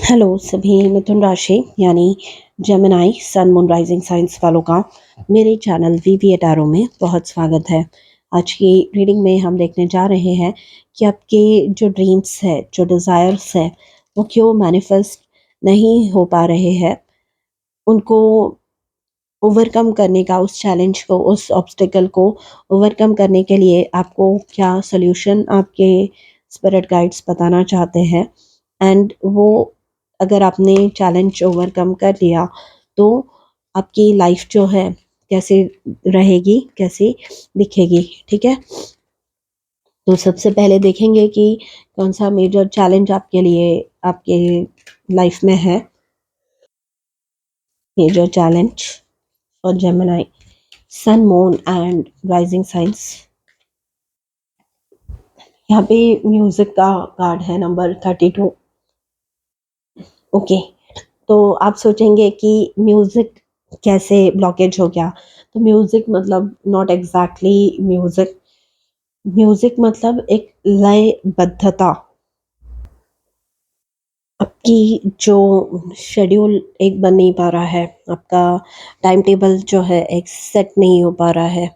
Hello सभी मिथुन राशि यानी Gemini sun moon rising signs वालों का मेरे चैनल वीवी एटारो में बहुत स्वागत है। आज की रीडिंग में हम देखने जा रहे हैं कि आपके जो ड्रीम्स है, जो डिज़ायर्स है, वो क्यों मैनिफेस्ट नहीं हो पा रहे हैं। उनको ओवरकम करने का, उस चैलेंज को, उस ऑब्स्टिकल को ओवरकम करने के लिए आपको क्या सॉल्यूशन आपके स्पिरिट गाइड्स बताना चाहते हैं। एंड वो अगर आपने चैलेंज ओवरकम कर लिया तो आपकी लाइफ जो है कैसे रहेगी, कैसे दिखेगी। ठीक है, तो सबसे पहले देखेंगे कि कौन सा मेजर चैलेंज आपके लिए आपके लाइफ में है। मेजर चैलेंज और Gemini sun moon and rising signs. यहाँ पे म्यूजिक का कार्ड है नंबर 32। ओके, तो आप सोचेंगे कि म्यूजिक कैसे ब्लॉकेज हो गया। तो म्यूजिक मतलब नॉट एग्जैक्टली म्यूजिक। म्यूजिक मतलब एक लयबद्धता। आपकी जो शेड्यूल एक बन नहीं पा रहा है, आपका टाइम टेबल जो है एक सेट नहीं हो पा रहा है,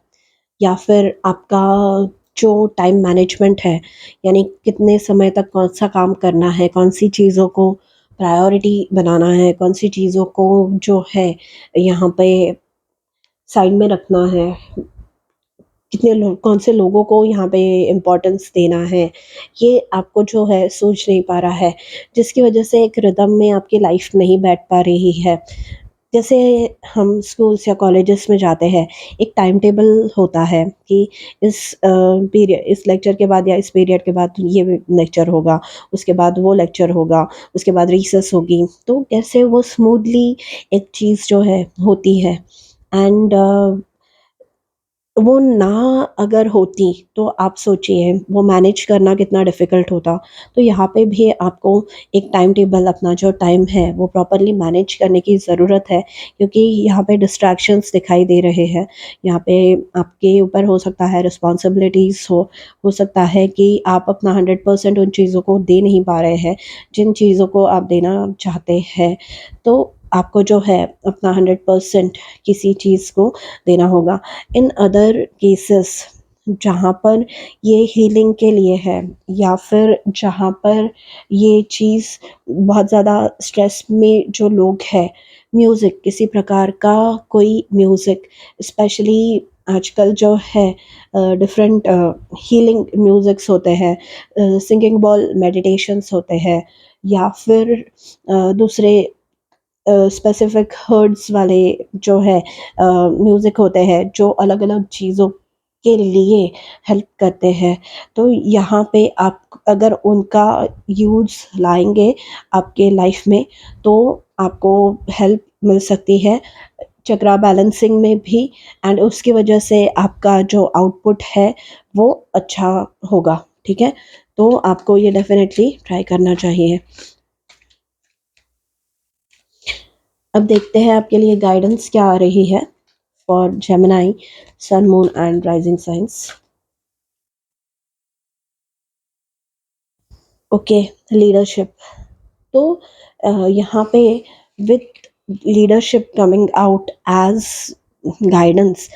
या फिर आपका जो टाइम मैनेजमेंट है, यानी कितने समय तक कौन सा काम करना है, कौन सी चीज़ों को प्रायोरिटी बनाना है, कौन सी चीज़ों को जो है यहाँ पे साइड में रखना है, कितने लोग, कौन से लोगों को यहाँ पे इम्पोर्टेंस देना है, ये आपको जो है सोच नहीं पा रहा है, जिसकी वजह से एक रिदम में आपकी लाइफ नहीं बैठ पा रही है। जैसे हम स्कूल्स या कॉलेजेस में जाते हैं, एक टाइम टेबल होता है कि इस पीरियड, इस लेक्चर के बाद या इस पीरियड के बाद ये लेक्चर होगा, उसके बाद वो लेक्चर होगा, उसके बाद रिसेस होगी। तो कैसे वो स्मूथली एक चीज़ जो है होती है। एंड वो ना अगर होती तो आप सोचिए वो मैनेज करना कितना डिफ़िकल्ट होता। तो यहाँ पे भी आपको एक टाइम टेबल, अपना जो टाइम है वो प्रॉपर्ली मैनेज करने की ज़रूरत है, क्योंकि यहाँ पे डिस्ट्रैक्शंस दिखाई दे रहे हैं। यहाँ पे आपके ऊपर हो सकता है रिस्पॉन्सिबिलिटीज़ हो सकता है कि आप अपना 100% उन चीज़ों को दे नहीं पा रहे हैं जिन चीज़ों को आप देना चाहते हैं। तो आपको जो है अपना 100% किसी चीज़ को देना होगा। इन अदर केसेस जहाँ पर ये हीलिंग के लिए है, या फिर जहाँ पर ये चीज़ बहुत ज़्यादा स्ट्रेस में जो लोग हैं, म्यूज़िक, किसी प्रकार का कोई म्यूज़िक, स्पेशली आजकल जो है डिफरेंट हीलिंग म्यूज़िक्स होते हैं, सिंगिंग बॉल मेडिटेशंस होते हैं, या फिर दूसरे स्पेसिफिक हर्ट्स वाले जो है म्यूज़िक होते हैं, जो अलग-अलग चीज़ों के लिए हेल्प करते हैं। तो यहाँ पे आप अगर उनका यूज़ लाएँगे आपके लाइफ में, तो आपको हेल्प मिल सकती है चक्रा बैलेंसिंग में भी, एंड उसकी वजह से आपका जो आउटपुट है वो अच्छा होगा। ठीक है? तो आपको ये डेफ़िनेटली ट्राई करना चाहिए। अब देखते हैं आपके लिए गाइडेंस क्या आ रही है for Gemini sun moon and rising signs. Okay, leadership. तो यहाँ पे with leadership coming out as guidance,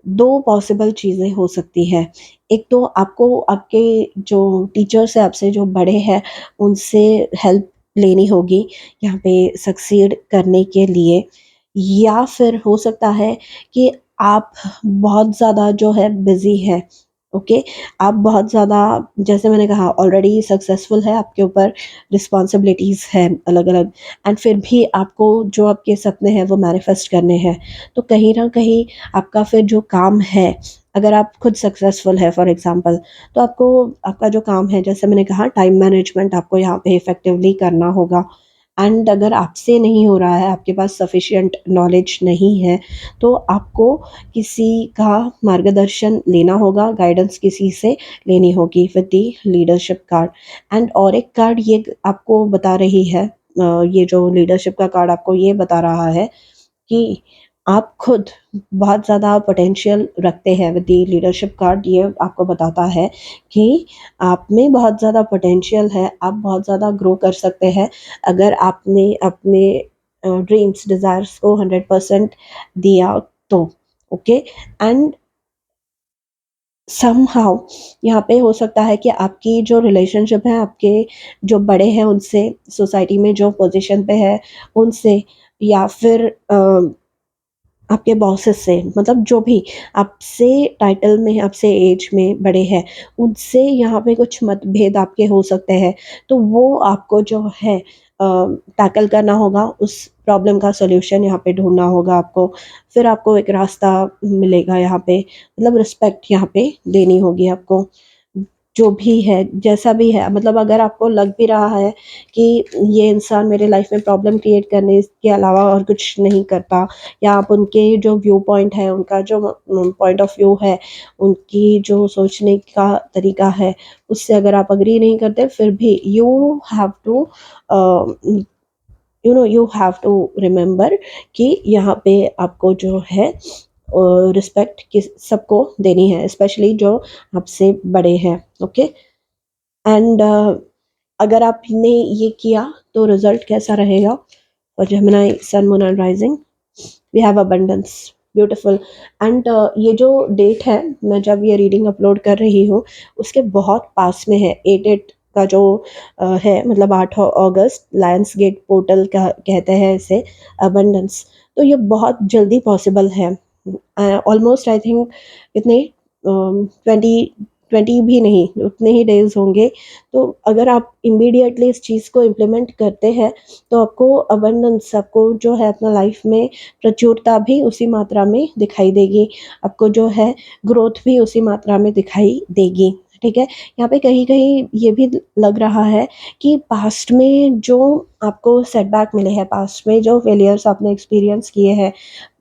दो पॉसिबल चीज़ें हो सकती है। एक तो आपको आपके जो टीचर्स है, आपसे जो बड़े हैं, उनसे हेल्प लेनी होगी यहाँ पे सक्सीड करने के लिए, या फिर हो सकता है कि आप बहुत ज़्यादा जो है बिज़ी हैं। ओके, आप बहुत ज़्यादा, जैसे मैंने कहा, ऑलरेडी सक्सेसफुल है, आपके ऊपर रिस्पॉन्सिबिलिटीज़ हैं अलग-अलग, एंड फिर भी आपको जो आपके सपने हैं वो मैनिफेस्ट करने हैं। तो कहीं न कहीं आपका फिर जो काम है, अगर आप खुद सक्सेसफुल है फॉर एग्ज़ाम्पल, तो आपको आपका जो काम है, जैसे मैंने कहा, टाइम मैनेजमेंट आपको यहाँ पे इफ़ेक्टिवली करना होगा। एंड अगर आपसे नहीं हो रहा है, आपके पास सफिशिएंट नॉलेज नहीं है, तो आपको किसी का मार्गदर्शन लेना होगा, गाइडेंस किसी से लेनी होगी with the leadership card. And और एक कार्ड ये आपको बता रही है, ये जो लीडरशिप का कार्ड आपको ये बता रहा है कि आप खुद बहुत ज़्यादा पोटेंशियल रखते हैं विद द लीडरशिप कार्ड। ये आपको बताता है कि आप में बहुत ज़्यादा पोटेंशियल है, आप बहुत ज़्यादा ग्रो कर सकते हैं अगर आपने अपने ड्रीम्स डिज़ायर्स को 100% दिया तो। ओके। एंड समहाउ यहाँ पे हो सकता है कि आपकी जो रिलेशनशिप है आपके जो बड़े हैं उनसे, सोसाइटी में जो पोजीशन पे है उनसे, या फिर आपके बॉसेस से, मतलब जो भी आपसे टाइटल में, आपसे एज में बड़े हैं, उनसे यहाँ पे कुछ मतभेद आपके हो सकते हैं। तो वो आपको जो है टैकल करना होगा, उस प्रॉब्लम का सॉल्यूशन यहाँ पे ढूँढना होगा आपको। फिर आपको एक रास्ता मिलेगा यहाँ पे, मतलब रिस्पेक्ट यहाँ पे देनी होगी आपको। जो भी है, जैसा भी है, मतलब अगर आपको लग भी रहा है कि ये इंसान मेरे लाइफ में प्रॉब्लम क्रिएट करने के अलावा और कुछ नहीं करता, या आप उनके जो व्यू पॉइंट है, उनका जो पॉइंट ऑफ व्यू है, उनकी जो सोचने का तरीका है, उससे अगर आप एग्री नहीं करते, फिर भी have to you have to remember कि यहाँ पे आपको जो है रिस्पेक्ट किस सबको देनी है, स्पेशली जो आपसे बड़े हैं। ओके। एंड अगर आपने ये किया तो रिजल्ट कैसा रहेगा? और Gemini sun moon and rising, we have abundance, beautiful. And ये जो डेट है, मैं जब ये रीडिंग अपलोड कर रही हूँ उसके बहुत पास में है, 8 का जो है, मतलब 8 अगस्त, लायंस गेट पोर्टल का कहते हैं इसे, अबंडेंस। तो ये बहुत जल्दी पॉसिबल है, ऑलमोस्ट आई थिंक इतने 20 भी नहीं, उतने ही डेज होंगे। तो अगर आप इमीडिएटली इस चीज़ को इम्प्लीमेंट करते हैं तो आपको अबंडेंस, आपको जो है अपना लाइफ में प्रचुरता भी उसी मात्रा में दिखाई देगी, आपको जो है ग्रोथ भी उसी मात्रा में दिखाई देगी। ठीक है। यहाँ पे कहीं कहीं ये भी लग रहा है कि पास्ट में जो आपको सेटबैक मिले हैं, पास्ट में जो फेलियर्स आपने एक्सपीरियंस किए हैं,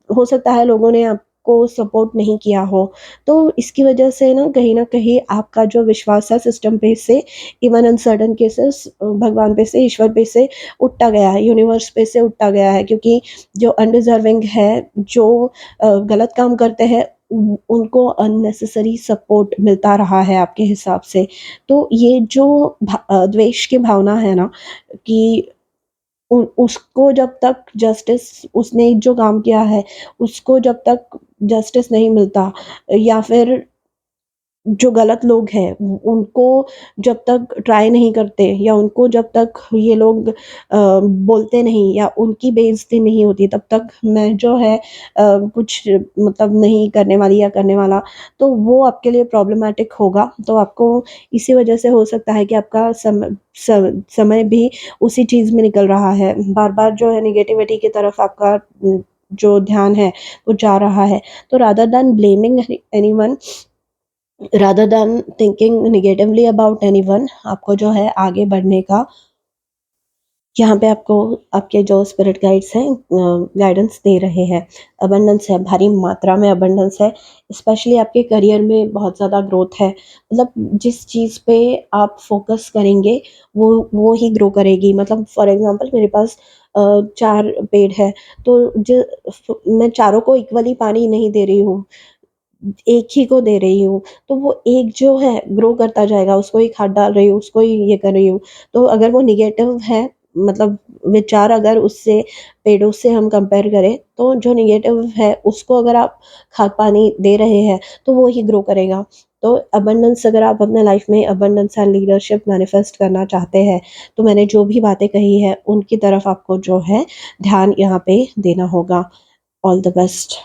हो सकता है लोगों ने आपको सपोर्ट नहीं किया हो, तो इसकी वजह से ना कहीं आपका जो विश्वास है सिस्टम पे से, इवन इन सर्टन केसेस भगवान पे से, ईश्वर पे से उठा गया है, यूनिवर्स पे से उठा गया है, क्योंकि जो अनडिजर्विंग है, जो गलत काम करते हैं, उनको अननेसेसरी सपोर्ट मिलता रहा है आपके हिसाब से। तो ये जो द्वेष की भावना है ना, कि उसको जब तक जस्टिस, उसने जो काम किया है उसको जब तक जस्टिस नहीं मिलता, या फिर जो गलत लोग हैं उनको जब तक ट्राई नहीं करते, या उनको जब तक ये लोग बोलते नहीं या उनकी बेइज्जती नहीं होती, तब तक मैं जो है कुछ मतलब नहीं करने वाली या करने वाला, तो वो आपके लिए प्रॉब्लमैटिक होगा। तो आपको इसी वजह से हो सकता है कि आपका समय भी उसी चीज़ में निकल रहा है, बार बार जो है निगेटिविटी की तरफ आपका जो ध्यान है वो जा रहा है। तो rather than blaming anyone, rather than thinking negatively about anyone, आपको जो है आगे बढ़ने का, यहाँ पे आपको आपके जो स्पिरिट गाइड्स हैं गाइडेंस दे रहे हैं। अबंडेंस है, भारी मात्रा में अबंडेंस है, स्पेशली आपके करियर में बहुत ज़्यादा ग्रोथ है। मतलब जिस चीज़ पे आप फोकस करेंगे वो ही ग्रो करेगी। मतलब फॉर एग्जांपल मेरे पास 4 पेड़ है, तो मैं चारों को इक्वली पानी नहीं दे रही हूँ, एक ही को दे रही हूँ, तो वो एक जो है ग्रो करता जाएगा, उसको ही खाद डाल रही हूँ, उसको ही ये कर रही हूँ। तो अगर वो नेगेटिव है, मतलब विचार अगर उससे, पेड़ों से हम कंपेयर करें, तो जो नेगेटिव है उसको अगर आप खाद पानी दे रहे हैं तो वो ही ग्रो करेगा। तो अबंडेंस, अगर आप अपने लाइफ में अबंडेंस एंड लीडरशिप मैनिफेस्ट करना चाहते हैं, तो मैंने जो भी बातें कही है उनकी तरफ आपको जो है ध्यान यहाँ पे देना होगा। All the best.